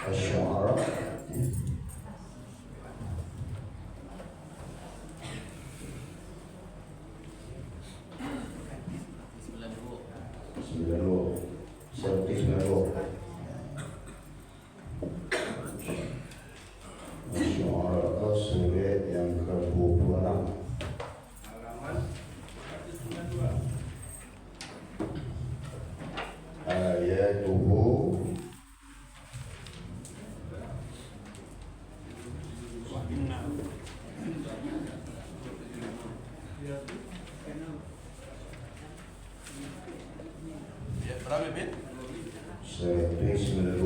Asy-Syu'ara. Seperti 90. Asy-Syu'ara surat yang ke-26. Ayatuhu berapa bin? seperti 90.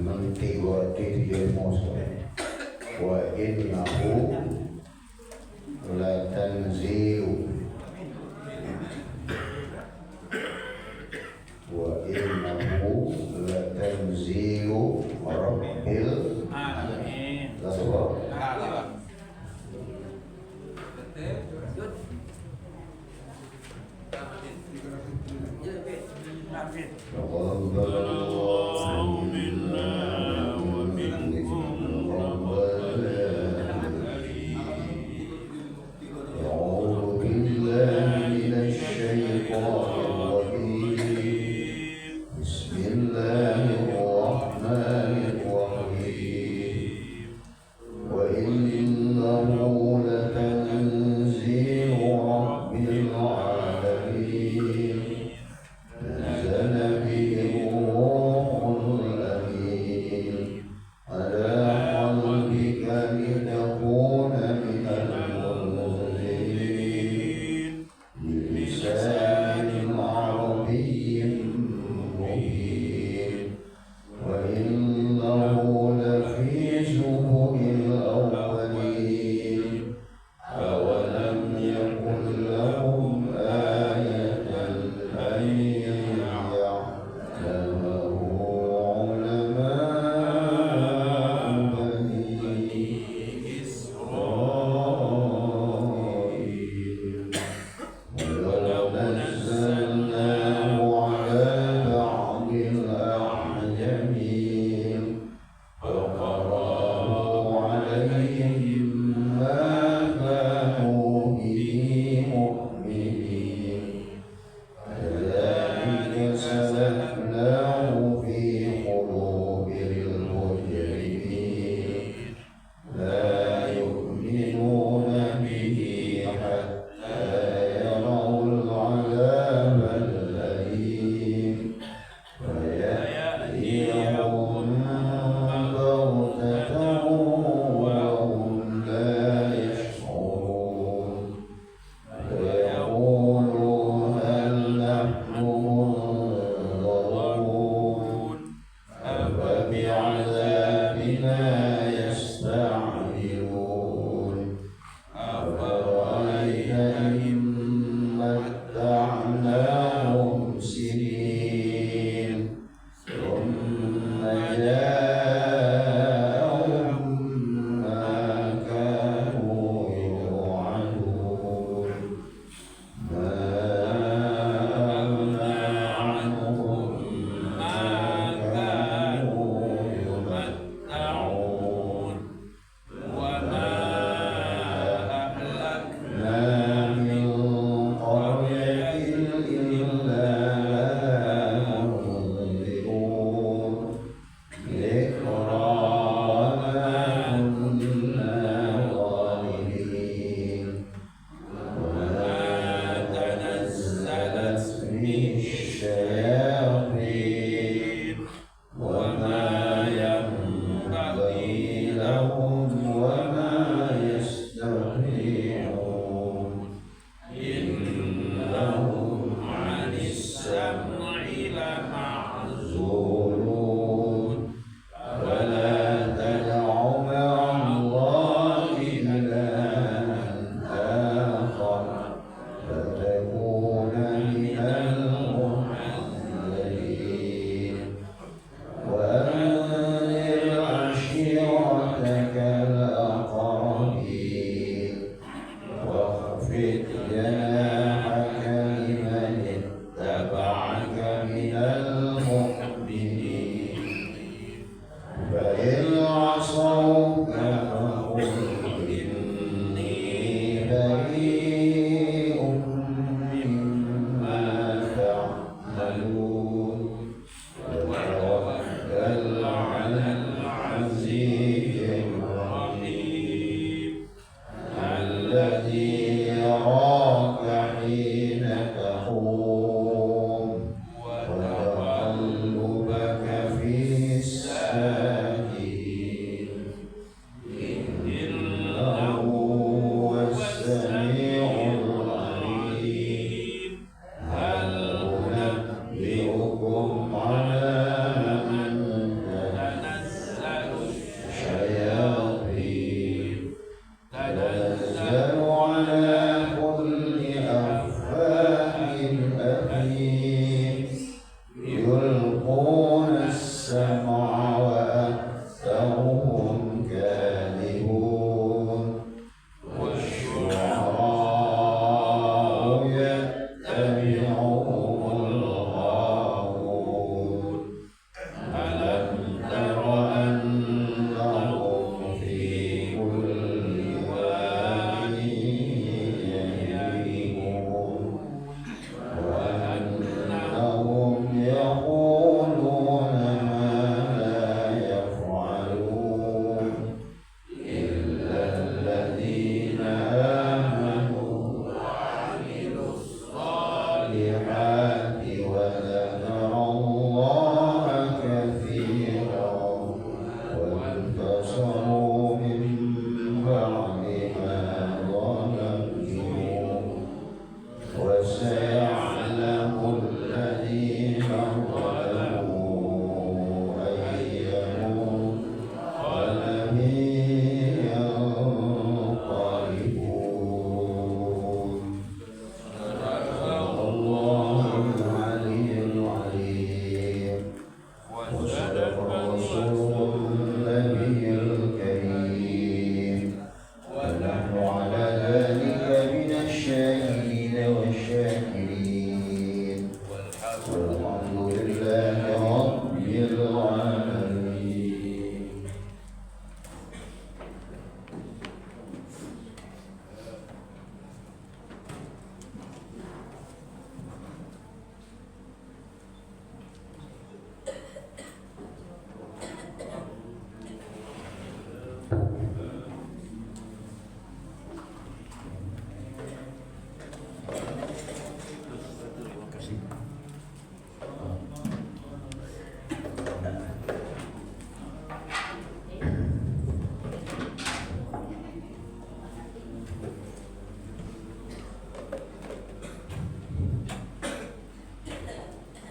Nanti wa innahu la tanzilu rabbil alamin. جناحك لمن اتبعك من المؤمنين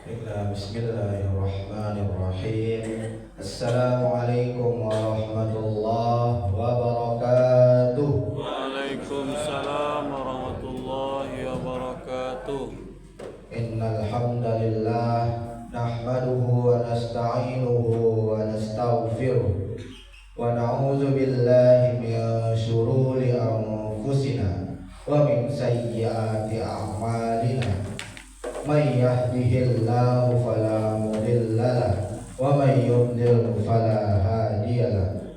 Bismillahirrahmanirrahim. Assalamualaikum warahmatullahi wabarakatuh. Waalaikumsalam warahmatullahi wabarakatuh. Innal hamdalillah nahmaduhu wa nasta'inuhu wa nastaghfiruh wa na'udzu billahi min syururi anfusina wa min sayyiati a'malina. May yahdihillahu fala mudilla lahu wa may yudlil fala hadiya lahu.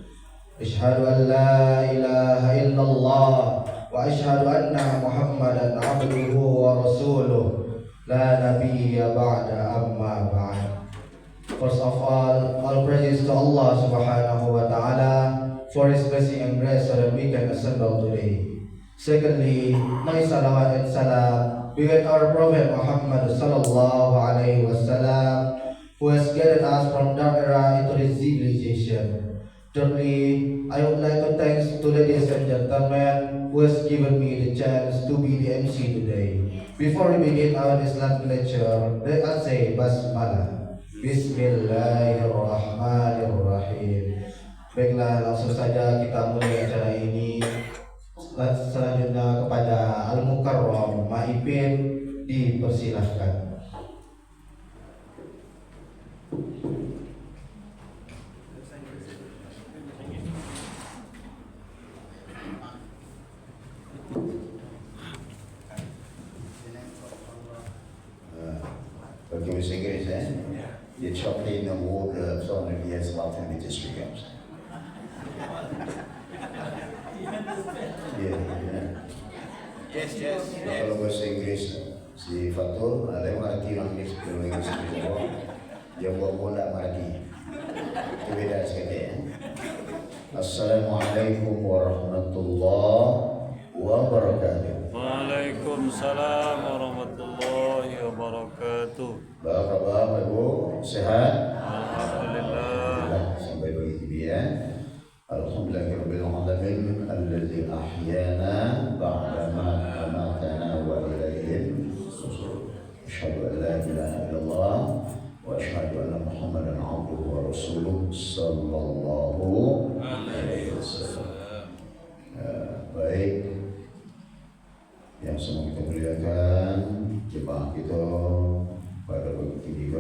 Asyhadu an la ilaha illallah wa asyhadu anna Muhammadan abduhu wa rasuluh la nabiyya ba'da amma ba'd. First of all praises to Allah subhanahu wa ta'ala for His blessing and grace so that we can assemble today. Secondly, may salawat and salam be with our Prophet Muhammad sallallahu alaihi wasallam, who has guided us from dark era into this civilization. Thirdly, I would like to thank to ladies and gentlemen who has given me the chance to be the MC today. Before we begin our Islamic lecture, let us say Basmalah. Bismillahirrahmanirrahim. Baiklah, langsung saja kita mulai acara ini. Selanjutnya kepada Al-Mukarram Maipin dipersilahkan. Pakai bahasa Inggeris Dia chocolate and water soalnya dia selatan di district. Yes. Kalau bahasa Inggris si Fatul ada yang mengerti orang Inggris kalau Inggris semua dia buat tidak mengerti. Itu beda sekali ya. Assalamualaikum warahmatullahi wabarakatuh. Waalaikumsalam warahmatullahi wabarakatuh. Bapak Ibu sehat? Alhamdulillah. Sampai begitu ya. Alhamdulillahirabbil alamin alladzi ahyana ba'da ma amatana wa ilayhi nusyur. Asyhadu an la ilaha illallah wa asyhadu anna Muhammadan abduhu wa rasuluh sallallahu alaihi wasallam. Baik yang semua kita muliakan jemaah kita pada waktu ini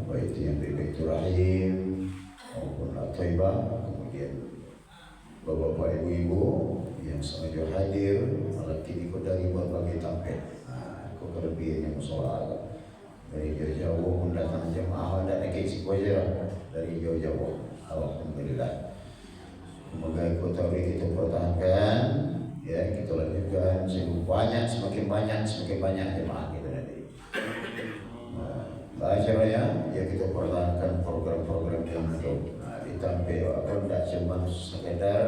baik itu yang Baitur Rahim maupun At-Thaibah, kemudian Bapak-bapak, ibu-ibu yang sengaja hadir malam ini dari berbagai tempat. Kau kelebihan yang musola dari jauh-jauh pun datang jemaah dan negeri Sikoja dari jauh-jauh. Alhamdulillah. Semoga kota kita pertahankan, ya kita lanjutkan semakin banyak jemaah kita nanti. Acaranya ya kita pertahankan program-program yang itu. Ditampil apa tidak cuma sekedar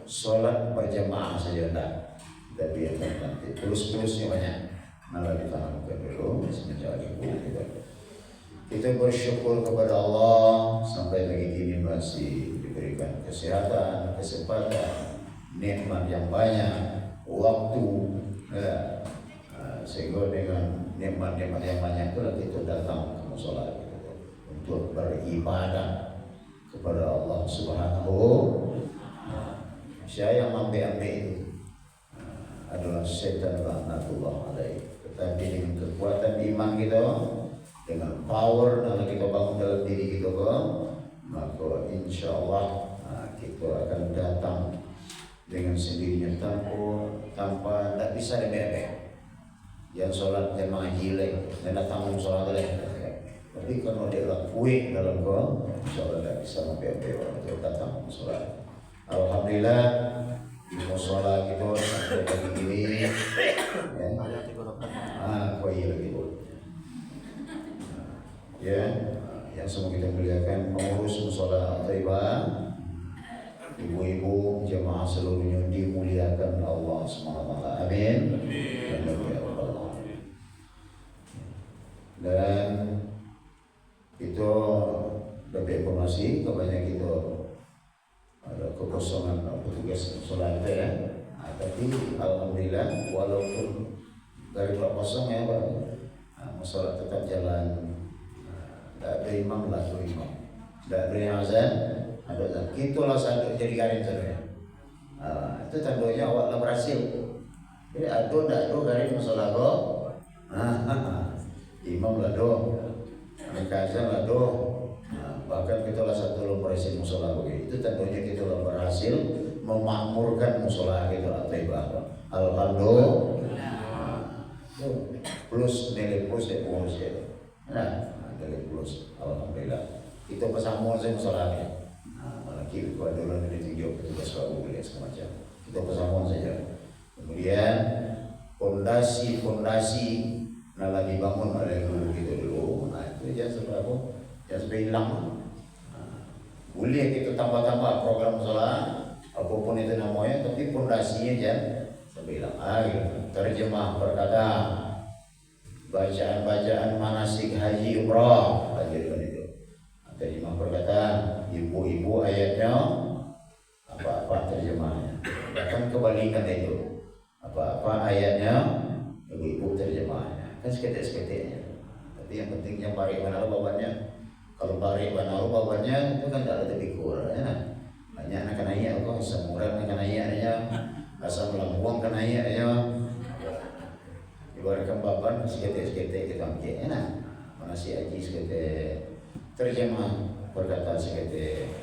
sholat berjamaah saja tidak, tapi akan nanti terus-terusnya banyak. Malah ditanamkan dulu semenjak ibu kita bersyukur kepada Allah sampai pagi ini masih diberikan kesehatan, kesempatan, nikmat yang banyak, waktu, sehingga dengan nikmat-nikmat yang banyak itu kita datang ke musola untuk beribadah kepada Allah Subhanahu. Saya yang ambil itu adalah setan laknatullah alaih. Tetapi dengan kekuatan iman kita, dengan power yang kita bangun dalam diri kita, maka insya Allah kita akan datang dengan sendirinya tanpa tidak bisa remeh-remeh. Yang sholat jemaah jilek dan datang sholat leh. Tapi kalau dia lakuin dalam kau, insya Allah tidak bisa sampai orang datang sholat. Alhamdulillah di musola kita sampai pagi ini, kau lagi ya, yang semua kita muliakan pengurus musola Thaibah, ibu-ibu jemaah seluruhnya dimuliakan Allah SWT. Amin. Dan itu dapat informasi kebanyakan itu ada kekosongan petugas sholat ya. Tapi alhamdulillah walaupun dari kosong ya, sholat tetap jalan Tak ada imam lah tu imam. Tak ada yang azan, ada azan. Itulah satu jadi garing saudara. Itu tandanya awak lah berhasil. Jadi ada tak ada garing masalah kau. Imam lah do, mereka azan lah do. Bahkan kita lah satu lah berhasil musola begitu. Itu tentunya kita lah berhasil memakmurkan musola kita Al-Taibah. Alhamdulillah. Plus nilai plus ya bonus ya. Nilai plus. Alhamdulillah. Kita bersama saya musolanya. Malaki kalau ada orang yang tinggi petugas baru boleh semacam. Kita bersama saja. Kemudian fondasi nala dibangun oleh guru kita dulu. Itu jangan seberapa, jangan sampai hilang. Boleh kita tambah-tambah program musola, apapun itu namanya, tapi fondasinya jangan sampai hilang. Terjemah perkata, bacaan-bacaan manasik haji umrah, ajarkan itu. Terjemah perkataan, ibu-ibu ayatnya, apa-apa terjemahnya. Bahkan kebalikan itu, apa-apa ayatnya, ibu-ibu terjemahnya. Kan seketik-seketiknya. Tapi yang penting yang barik mana babannya. Kalau barik mana babannya itu kan tak ada tebikur. Ya. Banyak nak naik kok, semuran nak naiknya, asam lambung kan naiknya. Ibaratkan baban seketik-seketik kita ambil. Ya. Mana si haji seketik. Terjemah perkataan seketik.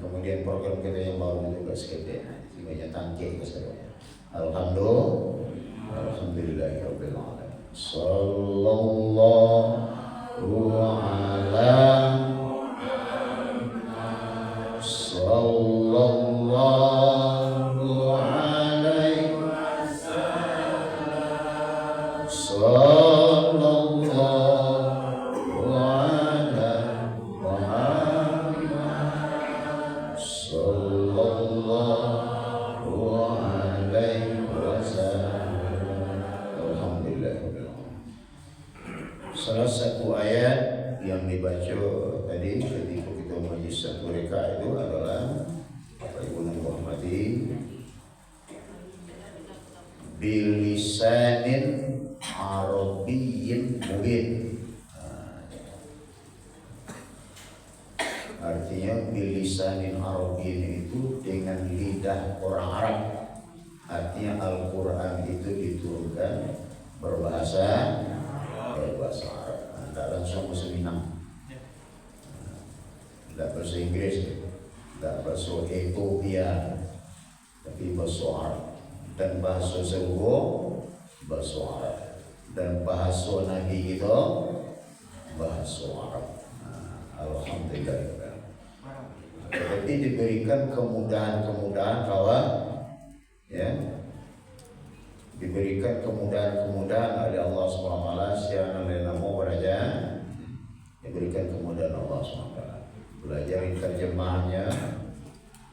Kemudian program kita yang baru juga seketik. Sehingga tangkik keseluruhannya. Alhamdulillahirabbil alamin. Sallallahu ala sallallahu alaihi wasallam. Sallallahu ala Muhammad sallallahu alaihi wasallam. Alhamdulillah. Salah satu ayat yang dibaca tadi ketika kita majlis satu rakaat itu adalah Bapak Ibu yang hormati, bilisanin arabiyyin mubin. Artinya bilisanin arabiyyin itu dengan lidah orang Arab. Artinya Al-Quran itu diturunkan berbahasa Arab. Tidak langsung bahasa Minang, tidak bahasa Inggris, tidak bahasa Ethiopia, tapi bahasa Arab. Dan bahasa seluruh bahasa Arab. Dan bahasa Nabi kita bahasa Arab. Alhamdulillah. Tapi diberikan kemudahan-kemudahan kawan, ya. Diberikan kemudahan-kemudahan oleh Allah SWT siapa yang nama beraja, diberikan kemudahan Allah SWT. Belajar terjemahnya,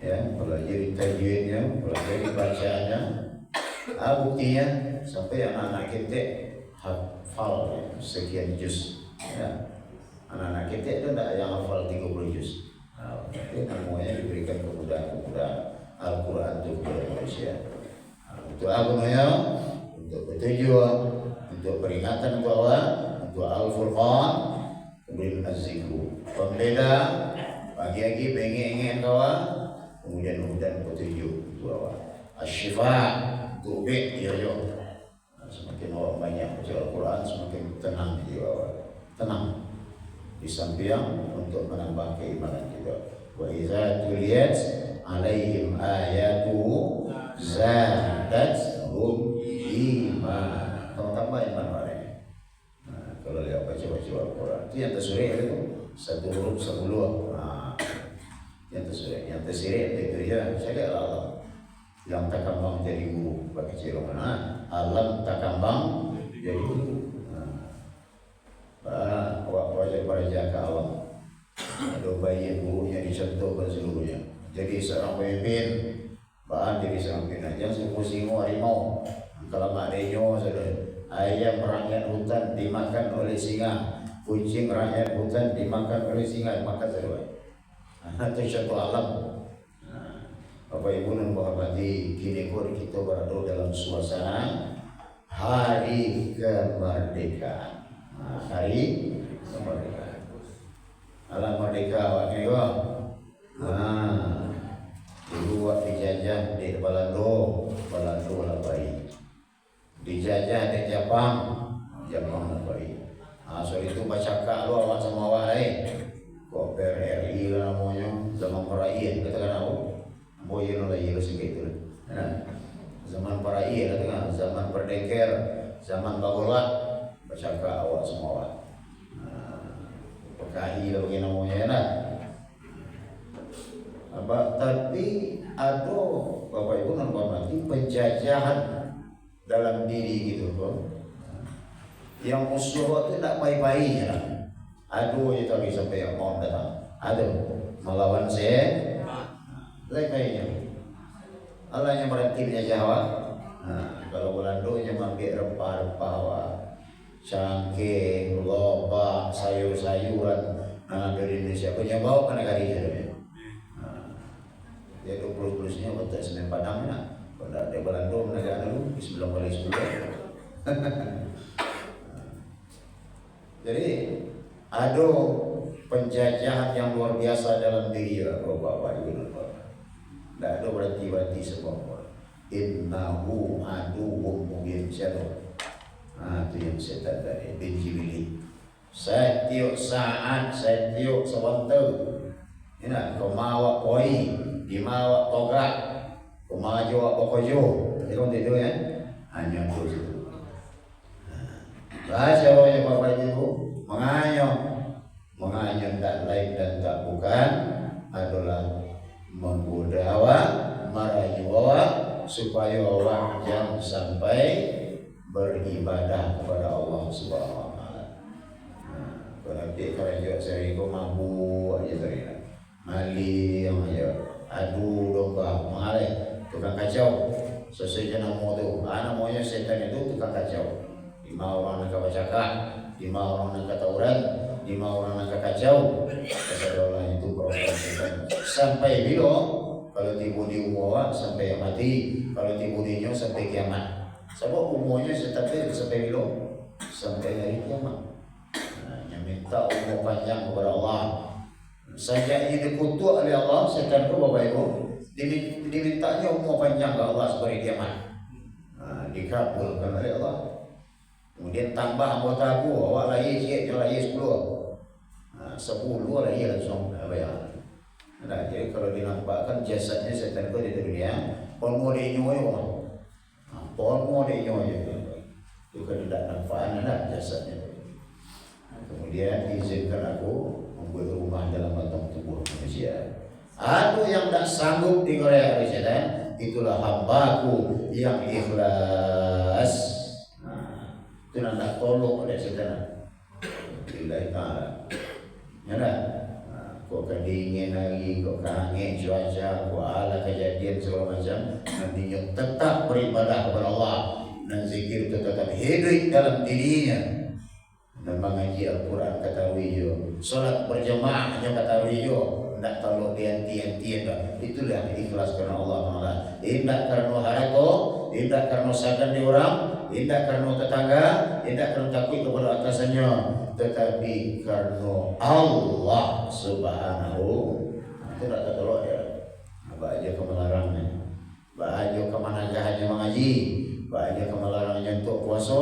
ya, belajar tajwidnya, belajar bacaannya. Buktinya sampai anak-anak kita hafal sekian juz, ya. Anak-anak kita itu tidak yang hafal 30 juz. Itu namanya diberikan kemudahan-kemudahan Al-Quran itu kepada manusia. Untuk apa namanya? Untuk petunjuk, untuk peringatan bahwa untuk Al-Furqan, kemudian Az-Zikru. Pembeda, pagi-pagi pengen kawan, kemudian petunjuk bahwa Asy-Syifa, untuk bek dia juga. Semakin orang banyak baca Al-Quran, semakin tenang jiwa, tenang. Di samping untuk menambah keimanan kita. Wa idza tuliyat alaihim ayatuhu zadathum iman. Tambah iman mereka. Kalau dia baca Al-Quran, itu yang tersurai itu satu huruf 10. Yang tersurai, yang tersirai itu ya. Saya Allah yang takambang jadi guru bagi ciro mana? Alam takambang jadi guru. Wajib jaga alam. Ada bayi gurunya dicontohkan seluruhnya. Jadi seorang pemimpin, bahan jadi seorang pemimpin. Jangan semua singo harimau. Kalau mak denyo, ayam rakyat hutan dimakan oleh singa, kucing rakyat hutan dimakan oleh singa, makan seluruhnya. Itu contoh alam. Bapak Ibu yang menghormati, kini kita berada dalam suasana hari kemerdekaan. Hari kemerdekaan. Alam merdeka awak ni kau. Dulu awak dijajah di Belanda lah baik. Dijajah di Jepang lah baik. So itu baca kak lu awak sama awak lain. Kok PRRI lah namanya, zaman Paraiyah katakan aku. Boye no lagi sikit tu. Zaman Paraiyah katakan, zaman Perdeker, zaman Bagolat, baca kak awak sama awak. PKI lah bagi namanya nak. Tapi ada Bapak Ibu dan Bapak mati penjajahan dalam diri gitu kan. Yang musuh itu tak baik-baik lah. Aduh itu tadi sampai yang mau datang. Aduh melawan saya. Baik-baiknya. Allah yang berhenti penjajah awak. Kalau Belanda yang ambil rempah-rempah awak, cangkeh, lobak, sayur-sayuran dari Indonesia punya bawa ke negara itu. Dia 20-nya betul Semen Padang nak. Kalau ada Belanda negara dulu sebelum balik sebulan. Jadi ada penjajahan yang luar biasa dalam diri Bapak Ibu. Tidak ada berarti semua. Innahu aduwwum mubin syarr. Itu yang setan dari benci-benci. Setiap saat, setiap sebentar. Ini kau mawa koi, di mawa togak, kau maju awak pokojo. Itu itu ya. Hanya itu. Bahasa orang Bapak Ibu menganyam tak lain dan tak bukan adalah menggoda awak, merayu awak supaya awak jangan sampai beribadah kepada Allah Subhanahu Wa Taala. Kalau kerja saya itu mabuk aja tadi, maling aja, adu domba, mengalir, tukang kacau. Sesuai dengan nama tu, namanya setan itu tukang kacau. 5 orang nak bercakap, 5 orang nak tawuran, 5 orang nak kacau. Kata orang itu program setan. Sampai bila? Kalau tiba di umur sampai mati, kalau tiba di nyawa sampai kiamat. Sebab umurnya setan itu sampai bila? Sampai hari kiamat. Yang minta umur panjang kepada Allah. Sejak ini dikutuk oleh Allah, setan itu Bapak Ibu, dimintanya umur panjang ke Allah sampai kiamat. Dikabulkan oleh Allah. Kemudian tambah anggota aku, awak lahir sikit, dia lahir 10. 10 lahir langsung bayar. Jadi kalau dinampakkan jasadnya setan itu di dunia, polmo dia nyoyo. Polmo dia nyoyo. Itu kan tidak nampakkan ada jasadnya. Kemudian izinkan aku membuat rumah dalam batang tubuh manusia. Aku yang tak sanggup dikoyak oleh setan, itulah hambaku yang ikhlas. Itu nak tolong oleh setan. Billahi ta'ala. Ya tak? Kau kedingin lagi, kau kangen cuaca, kau ala kejadian segala macam. Nantinya tetap beribadah kepada Allah. Dan zikir itu tetap hidup dalam dirinya. Dan mengaji Al-Quran kata wiyo. Solat berjamaah hanya kata wiyo. Tidak terlalu tian-tian. Itulah ikhlas karena Allah Ta'ala. Tidak karena harako, tidak karena sadar di orang, tidak karena tetangga, tidak karena takut kepada atasannya, tetapi karena Allah Subhanahu. Itu tak terlalu ya. Bahagia kemelarangnya, bahagia kemanagahannya mengaji, bahagia kemelarangnya untuk puasa.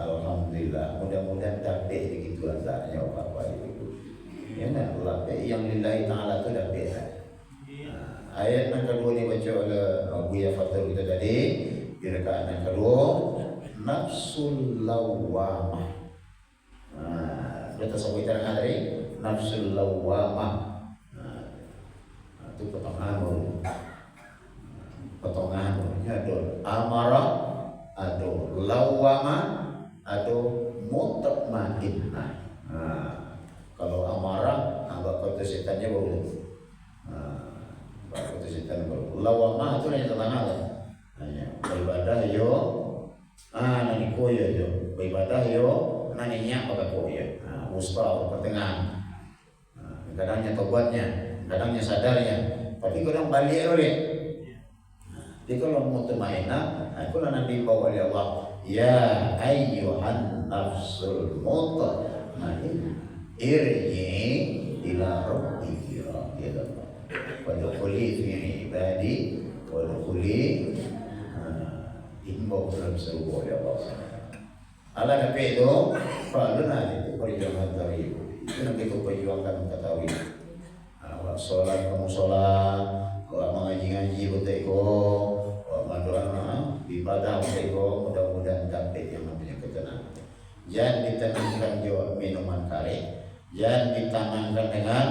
Alhamdulillah. Mudah-mudahan dapat begitu letaknya Bapak Ibu. Ya nak Allah yang lillahi ta'ala tu dah beza. Ayat yang kedua ni baca oleh Buya Fatul kita tadi. Di rakaat yang kedua, nafsul lawamah. Kita sebut terang tadi, nafsul lawamah. Itu potongan baru. Potongan barunya ada amarah, ada lawamah, ada mutma'innah. Kalau amarah, kata setannya baru. Kata setan baru. Lawamah itu yang tentang Allah. Beribadah yo, nani koyo yo. Beribadah yo, nani nyak pakai koyo. Musta pertengahan. Kadangnya tobatnya, kadangnya sadarnya. Tapi kadang balik oleh. Jadi kalau mutmainnah, aku lah Nabi bawa oleh Allah. Ya ayyuhan nafsul mutmainnah. irji ila rabbiki radiyatan wadkhuli fi ibadi wadkhuli imbau dalam surga ya Allah. Allah nabi itu faluna itu perjuangan tauhid. Itu yang kita perjuangkan tauhid. Sholat kamu sholat, mengaji-ngaji beteko, mendoa ibadah beteko, mudah-mudahan dapat yang namanya ketenangan. Jangan ditenangkan jawab minuman kare, jangan ditanamkan dengan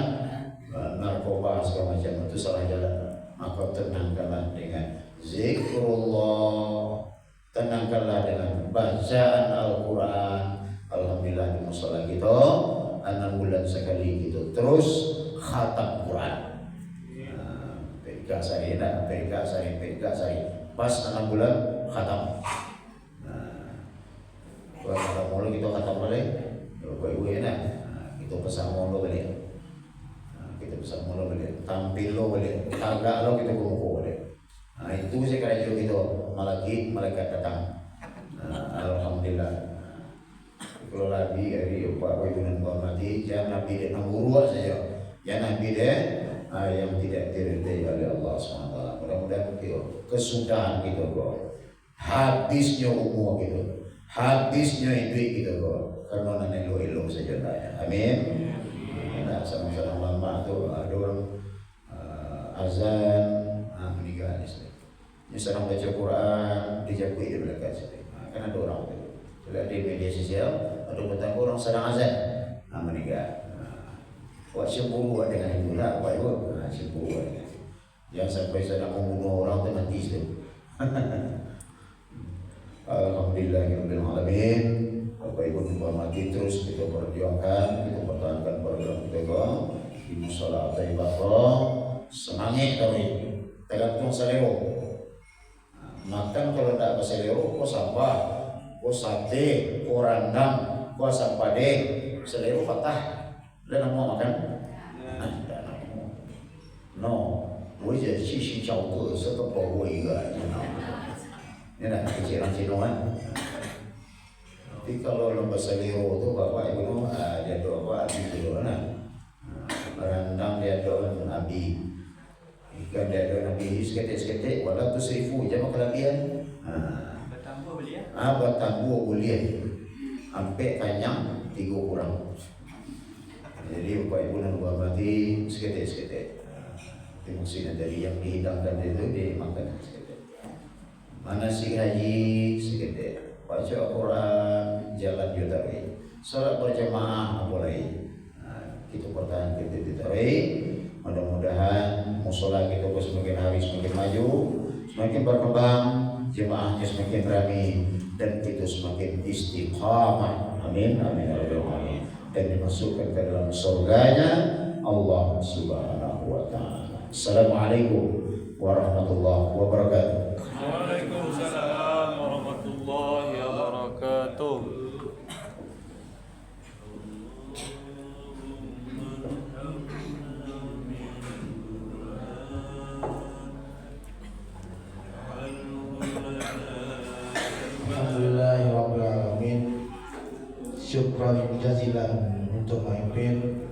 narkoba segala macam, itu salah jalan. Maka tenangkanlah dengan zikrullah, tenangkanlah dengan bacaan Al-Quran. Alhamdulillah di musola kita 6 bulan sekali gitu terus khatam Quran. Perikah sari, pas 6 bulan khatam. Kalau mulu kita khatam balik, ibu enak. Kita pesan mulu balik, tampil lo balik, tagak lo kita kumpul balik. Itu sekarang kita malaikat datang. Alhamdulillah. Kalau Nabi dari Pak Ibunan Muhammadi, jangan Nabi dia namburu saja, jangan Nabi dia yang tidak diridai oleh Allah SWT. Mudah-mudahan kita kesudahan kita kok, habisnya umur kita, habisnya duit kita kok, karena nanti elo saja dah. Amin. Nah, sama-sama lama tu ada orang azan meninggal di sini. Ini sedang baca Quran dijakui di belakang sini. Kan ada orang tu. Lihat di media sosial ada petang orang sedang azan meninggal. Buat cemburu dengan itu lah, buat itu cemburu. Yang sampai sedang membunuh orang tu mati tu. Alhamdulillahirabbil alamin. Bapak Ibu hormati terus kita perjuangkan, kita pertahankan program kita di musola Taibah. Semangat kami, tergantung selero. Makan kalau tak berselero, kau sampah. Kau sate, kau rendang, kau asam padeh, selero patah. Dan mau makan? Tak nak. No,我也继续照顾这个保护一个，你nak kecilan cinoan. Tapi kalau lomba selero tu bapak ibu dia doa apa gitu nah. Rendang dia doa Nabi. Ikan dia doa Nabi seketik-seketik walau tu 1000 jangan kelebihan. Bertambah boleh sampai kanyang 3 kurang. Jadi bapak ibu dan hormati seketik-seketik. Itu maksudnya dari yang dihidangkan itu dimakan seketik. Manasik haji seketik, baca Al-Quran, jalan tarawih, salat berjamaah mulai. Kita pertahankan kita tarawih. Mudah-mudahan musola kita semakin hari semakin maju, semakin berkembang, jemaahnya semakin ramai dan kita semakin istiqamah. Amin amin ya rabbal alamin. Dan dimasukkan ke dalam surganya Allah Subhanahu wa taala. Assalamualaikum warahmatullahi wabarakatuh. Waalaikumsalam warahmatullahi wabarakatuh. Alhamdulillahirrahmanirrahim. Syukran jazilan untuk pemimpin.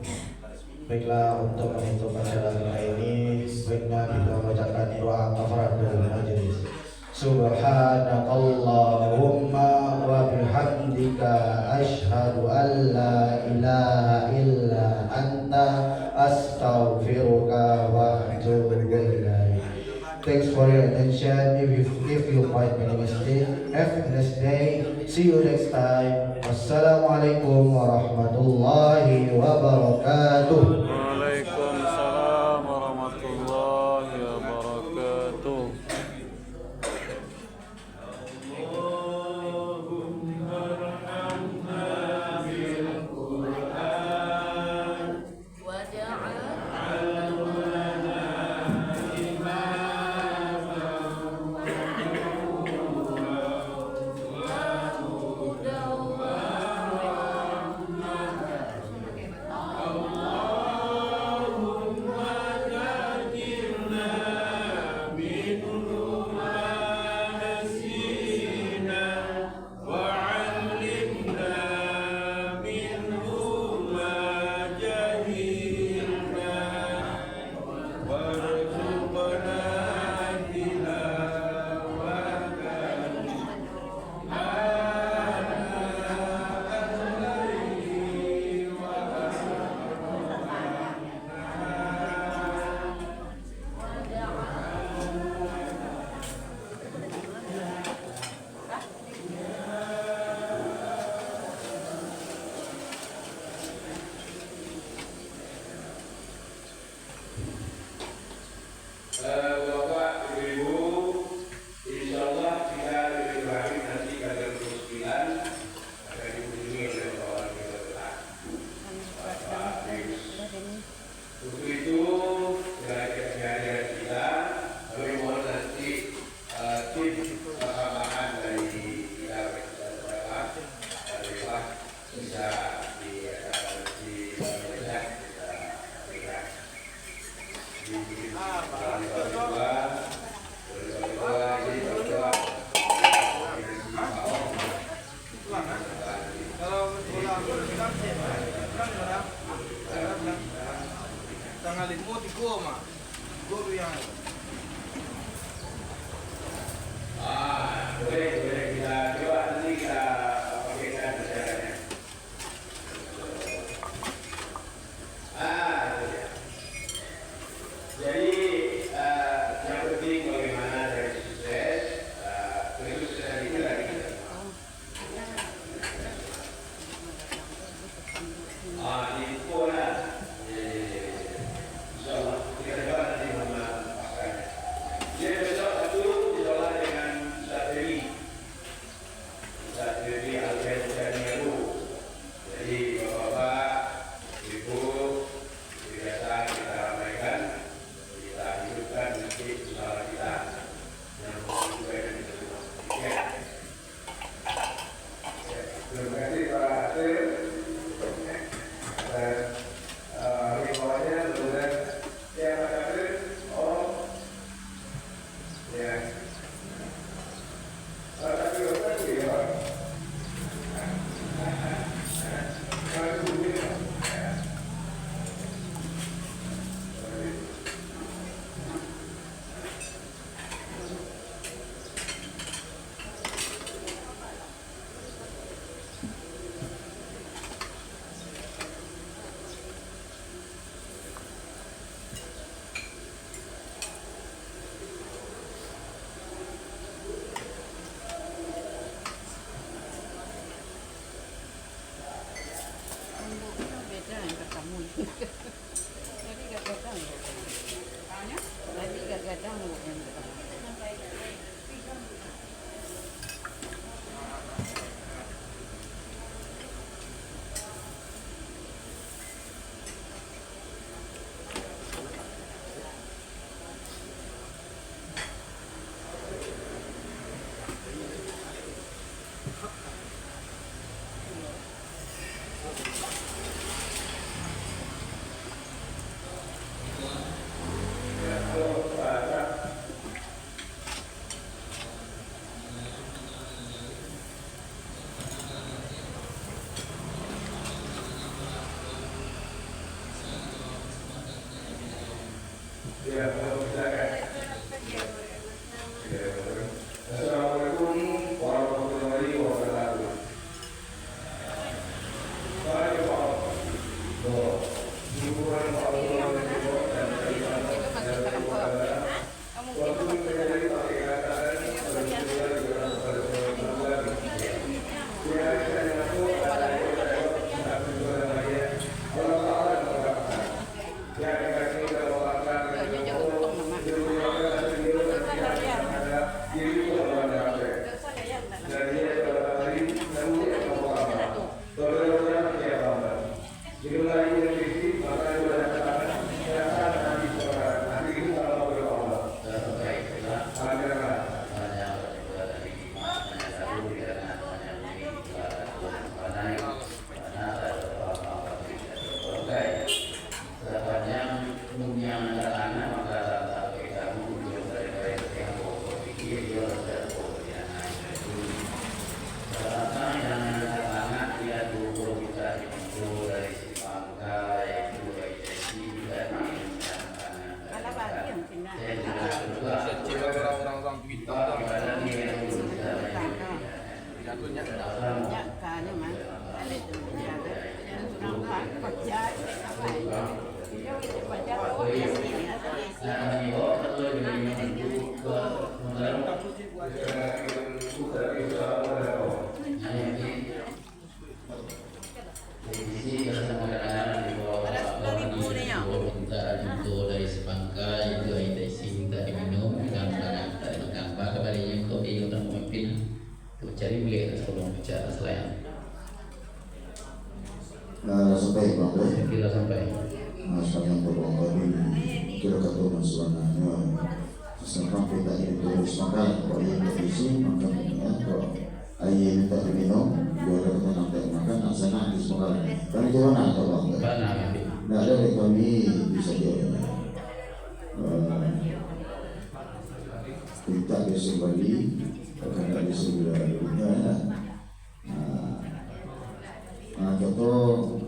Baiklah, untuk menutup acara kita ini, baiknya kita bacakan doa kafaratul majlis. Subhanakallahumma wa bihamdika asyhadu an la ilaha illa anta astaghfiruka wa atubu ilaik. Thanks for your attention. If you find any mistake, have a nice day. See you next time. Wassalamualaikum warahmatullahi wabarakatuh. Waalaikumsalam warahmatullahi wabarakatuh. Jangan limut di gua mah. Gua tuh yang boleh kita coba nanti kita pakaikan caranya. Itu dia. Jadi yang penting bagaimana dari sukses, kesuksesan itu dari kita. Info lah. Insyaallah kita coba nanti memaparkannya. Jadi besok satu disolah dengan Ustaz Firi Al-Janiaru. Jadi bapak-bapak, ibu, biasa kita ramaikan, kita hidupkan masjid usaha kita yang kebaikan kita semua. Oke. Terima kasih Pak Hasil. Dan ribuannya sudah ya Pak Hasil. Ya. Pak Hasil ya. Beda yang ketemu. Jadi gadang. Tadi gadang yang ketemu. Ya, silakan. Assalamualaikum warahmatullahi wabarakatuh. Sampai Bang Kira sampai. Masalah Bang tadi kira kata masalahnya sampai kita ini terus makan kalau yang terisi makan ya kalau air minta diminum dia ada nanti makan asal nangis makan kan itu mana atau Bang? Nah ada dari kami bisa dia kita besok Bali karena besok dunia contoh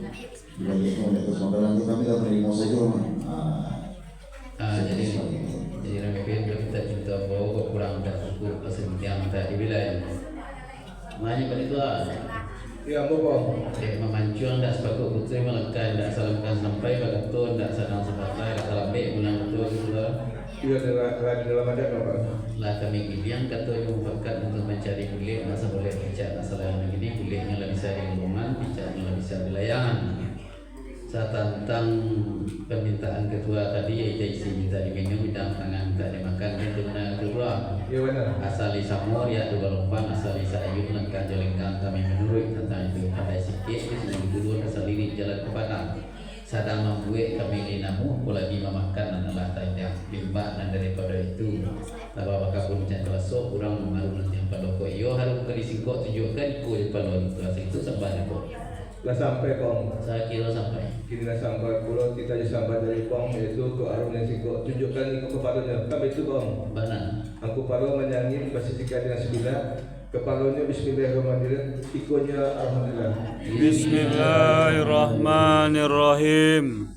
dibagi oleh kesempatan kami tak terima saja Jadi remeh kita cinta bawa kok kurang dan cukup kesenjangan tadi wilayah. Banyak pada itu Ya bobo. Dek memancung tak sebagai putri melekat tak salamkan sampai pada tu tak sadang sebagai tak salam baik bulan betul gitu. Iya dalam adat apa? Lah kami bilang kata yang fakat untuk mencari kulit masa boleh bicara masalah yang begini kulitnya lebih bisa di rumah bicaranya lebih bisa di layangan. Saya tentang permintaan ketua tadi yaitu isi minta diminum dan tangan tak dimakan itu benar kedua. Iya benar. Asal Samor ya tu Balumpang asal Sayun lengkap jalengkang kami menurut tentang itu pada sikit itu sudah dulu asal ini jalan ke Padang. Sadang membuat kami linamu lagi memakan adalah tajam limbah dan daripada itu laba bakal pun macam masuk kurang mengaruh nanti yang pada kau yo harus ke disingkok tunjukkan ku di palu itu sampai kau. Lah sampai kong. Saya kira sampai. Kini lah sampai pulau kita je sampai dari kong yaitu ke arung yang singkok tunjukkan ikut kepadanya. Tapi itu kong. Benar. Aku paru menyangin bersihkan dengan sembilan. Kepalanya Bismillahirrahmanirrahim. Ikonya Alhamdulillah. Bismillahirrahmanirrahim.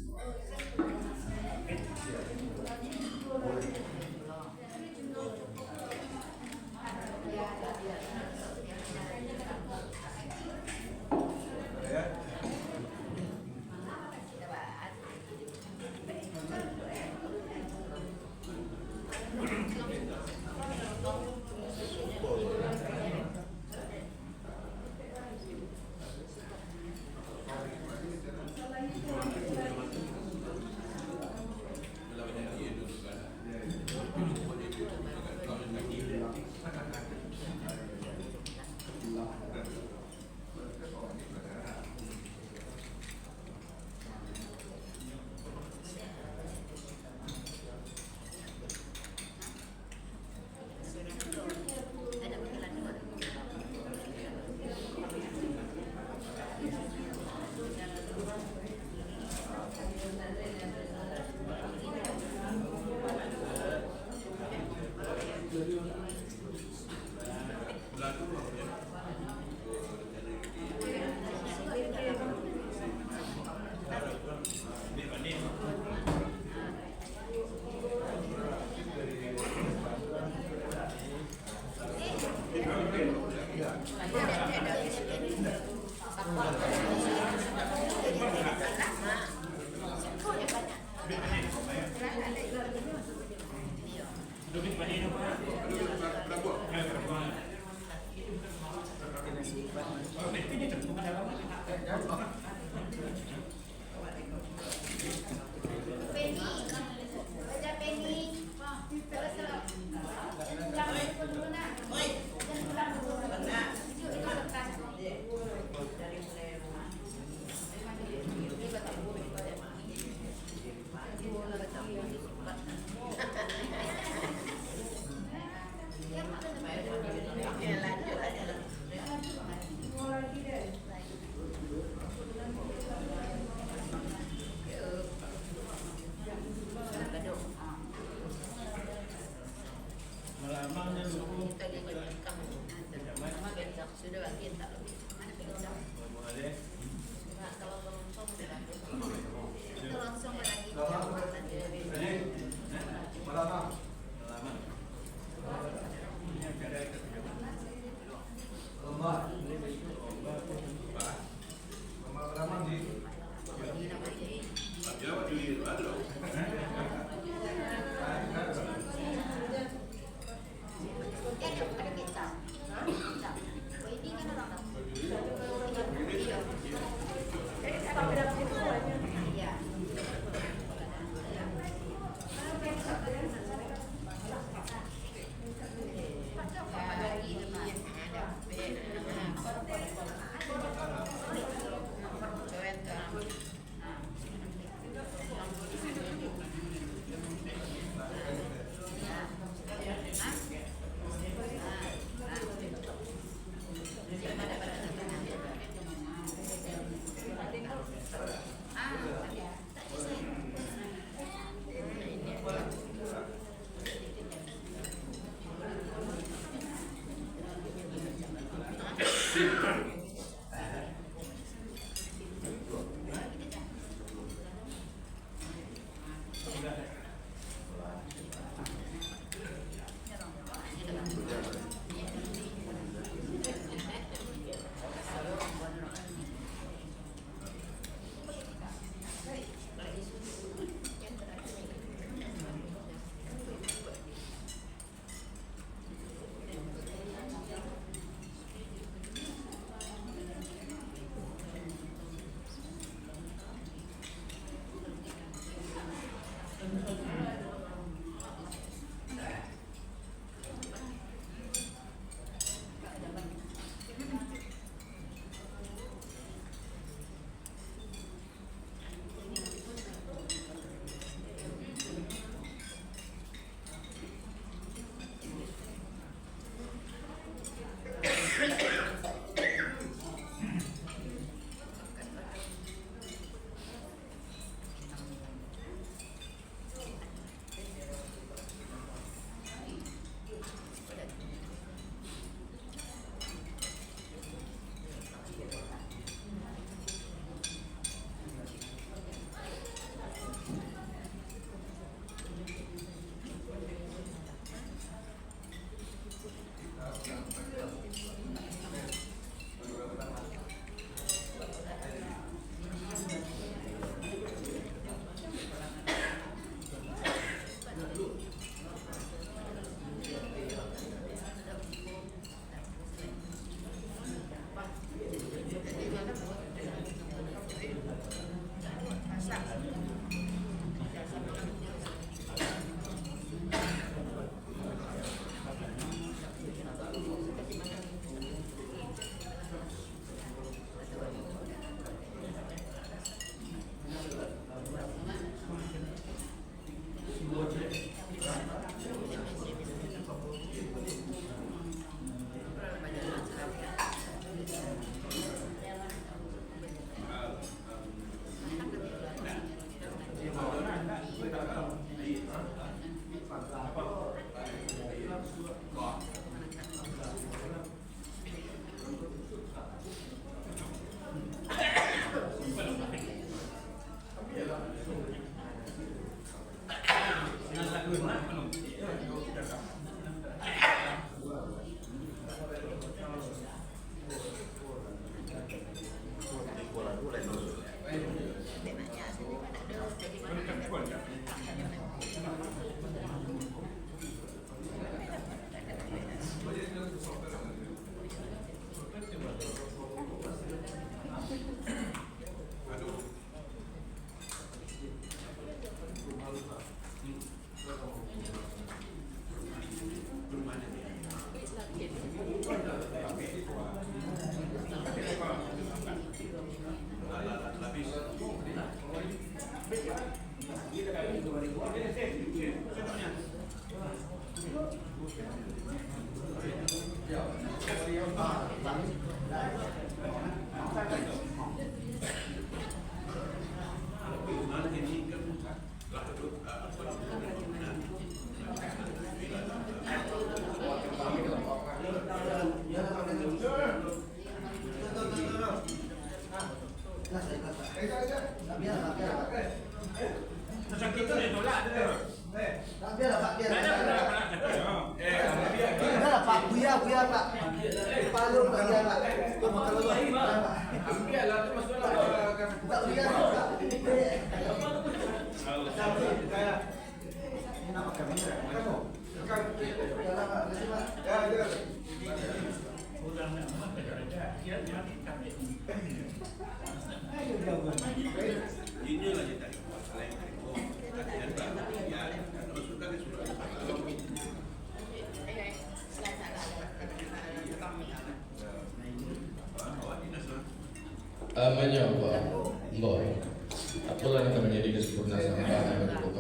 Apalah yang menjadi kesempurnaan sampah yang berlaku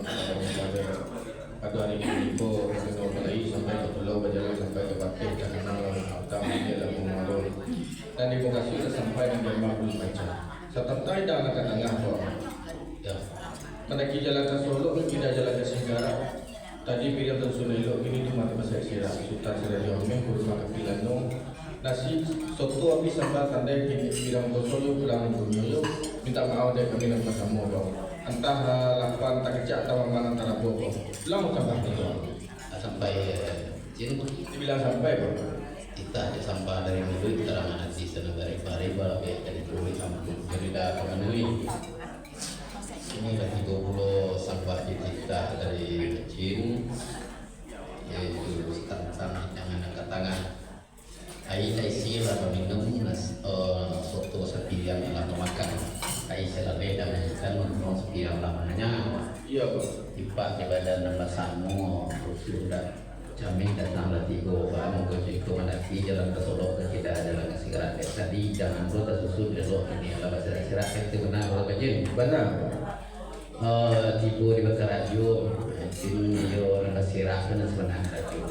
pada hari ini ko kita mulai sampai ke pulau berjalan sampai ke Batik dan Anang atau dia lagu malu dan divokasi sampai di 50 macam. Setelah dah nak tengah ko. Ya. Menaiki jalan ke Solo tidak jalan ke Singgara. Tadi pilihan tersunelo ini di mata pasai sirah Sultan Seraja Omeng kurma kepilano nasi soto api sampai tandai kini pirang Solo pulang bunyo minta maaf dari kami dan kamu dong. Entah lapan tak kecak atau mana antara boko. Lama sampai itu. Sampai Cina Dibilang sampai bro. kita ada sampah dari mulut terangan hati senegara riba dari tulis sampai jadi dah memenuhi. Ini dah 30 sampah kita dari kecil, yaitu tentang jangan angkat tangan. Air isi lah minum soto sepilihan yang makan. Air selalu dah menyajikan untuk sepilihan lamanya. Iya bro. Tiba di badan nama samu sudah jamin datang latih goba menggojo itu menati jalan ke Solo ke tidak ada lagi segera tadi jangan lupa tersusun dulu ini adalah bahasa isyarat itu benar kalau bajin Benar. tipu di bakar radio ini yo nama sirah benar sebenarnya radio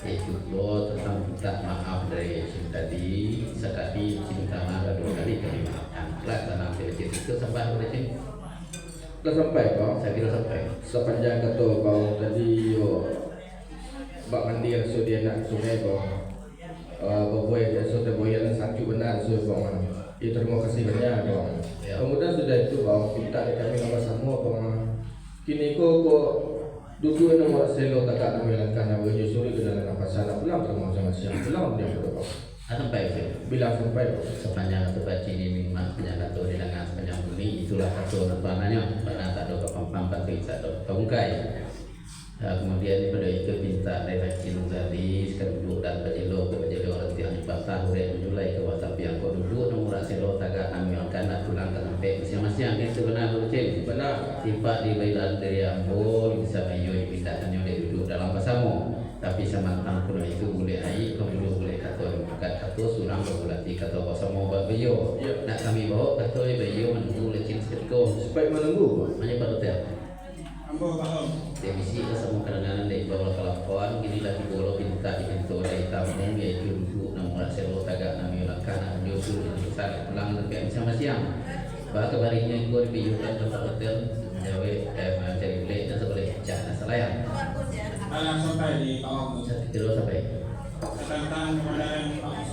itu lo tentang minta maaf dari tadi sekali cinta maaf dua kali kami maafkan kelas tanam itu sampai berarti Dah sampai bang. saya kira sampai Sepanjang kata bang tadi yo bak mandi so dia nak sungai bang. Berboy so terboyan sancu benar so bang. Terima kasih banyak bang. Ya. Kemudian sudah itu bang minta kami nama sama bang. Kini ko duduk nomor selo tak nak melangkan nama Yusuri ke dalam apa sana pulang terima sama siang pulang dia bang. sampai Bilang sampai bang. sepanjang atau baca ini memang sepanjang atau dengan sepanjang beli itulah satu namanya pada tak ada kepampang tapi tak ada tongkai. Kemudian pada itu minta dari kecil tadi sekarang duduk dan berjelo orang yang dipasang oleh menjulai ke WhatsApp yang kau duduk nomor selo tagak ambilkan nak pulang ke sampai masing-masing itu benar betul Benar. tiba di bailan dari Ambon bisa mayu dipindahkan oleh duduk dalam pasamu tapi samantang pun itu boleh air kemudian boleh kata surang berulati kata pasamu bayo nak kami bawa kata bayo menunggu lecin seketika Supaya menunggu. hanya pada hotel Ambo paham. Demisi semua kadang-kadang dari bawah kelapon gini lagi bolo pinta di pintu dari tamu yaitu duduk nomor selo tagak nami lakana nyusul besar pulang sampai siang-siang bahkan kabarnya gue dipijurkan tempat hotel jawa mencari bilik dan seboleh jangan selayang Alam sampai di kawamu. satu kilo sampai Tentang kepada yang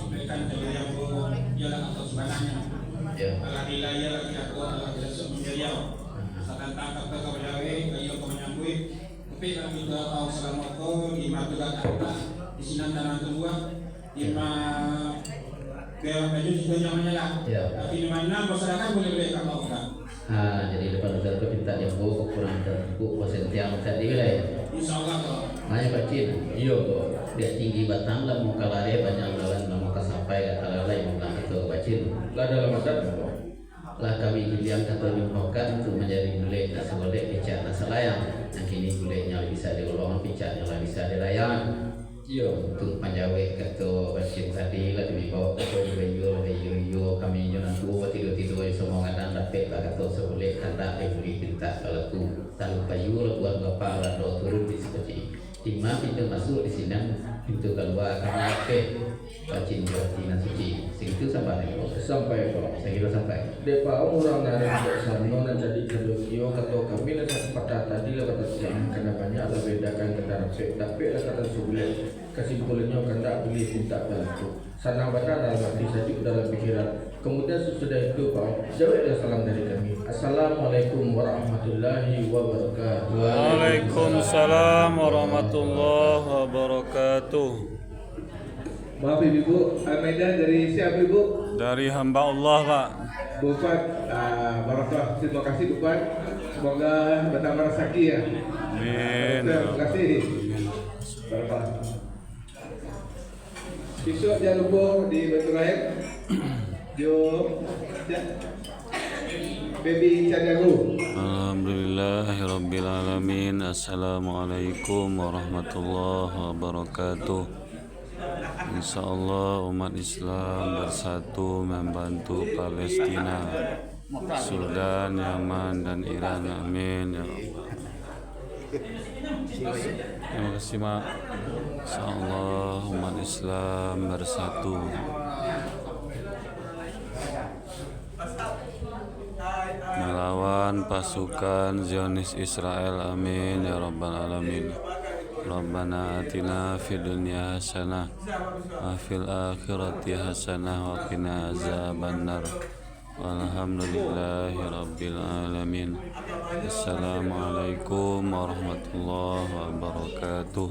berikan dari yang jalan atau sebenarnya. ya Kalau wilayah tidak kuat dalam besok menjadi tentang kata kepada ayo kau menyambui Tapi kami juga tahu selama kau di Matuga Kata di sini tanah kedua di Dewan Baju juga namanya lah. Ya. Tapi di mana masyarakat boleh kalau enggak. Jadi depan hotel itu minta yang buku kurang terbuku persen tiang tadi wilayah. Insya Allah kau. Makanya Pak Cin, iya kok dia tinggi batang lah mau kalah dia banyak jalan mau kesampai kata lain mau bilang itu Pak Cin. Lah dalam adat Lah kami dibilang kata nyumpahkan untuk menjadi gulai dan segolek picak dan selayang. Yang kini gulainya bisa diulung, picaknya lah bisa dilayang. Iya, untuk panjawai kata Bacin tadi lah kami bawa kata yo kami jangan dua tidur semua kadang dapat lah kata segolek kata beli pinta kalau tu tahu payu lah buat bapa lah do turun di seperti lima pintu masuk di sini pintu keluar kami pakai Bacin Jawa suci segitu sampai kok saya kira sampai depa orang nari sana nan jadi kalau yo kata kami lah kata tadi lah kata siang karena banyak lah bedakan kata rapi tapi lah kata sulit kesimpulannya kanda beli minta bantu sana benar lah berarti saja dalam pikiran kemudian sesudah itu Pak jawablah salam dari kami assalamualaikum warahmatullahi wabarakatuh. Waalaikumsalam warahmatullahi wabarakatuh. Maaf Ibu, Medan dari siapa Ibu? Dari hamba Allah, Pak. Bu Fat, Barakah, terima kasih Bu Fat. Semoga bertambah rezeki ya. Amin. Terima kasih. Barakah. Besok jangan lupa di Batu Raib. Baby Caniago. Alhamdulillahirabbil alamin. Assalamualaikum warahmatullahi wabarakatuh. Insyaallah umat Islam bersatu membantu Palestina, Sudan, Yaman dan Iran. Amin ya Allah. Terima kasih Mak. Insyaallah umat Islam bersatu. Melawan pasukan Zionis Israel. Amin ya rabbal alamin. Rabbana atina fid dunya hasanah wa fil akhirati hasanah wa qina azabannar. Walhamdulillahi rabbil alamin. Assalamualaikum warahmatullahi wabarakatuh.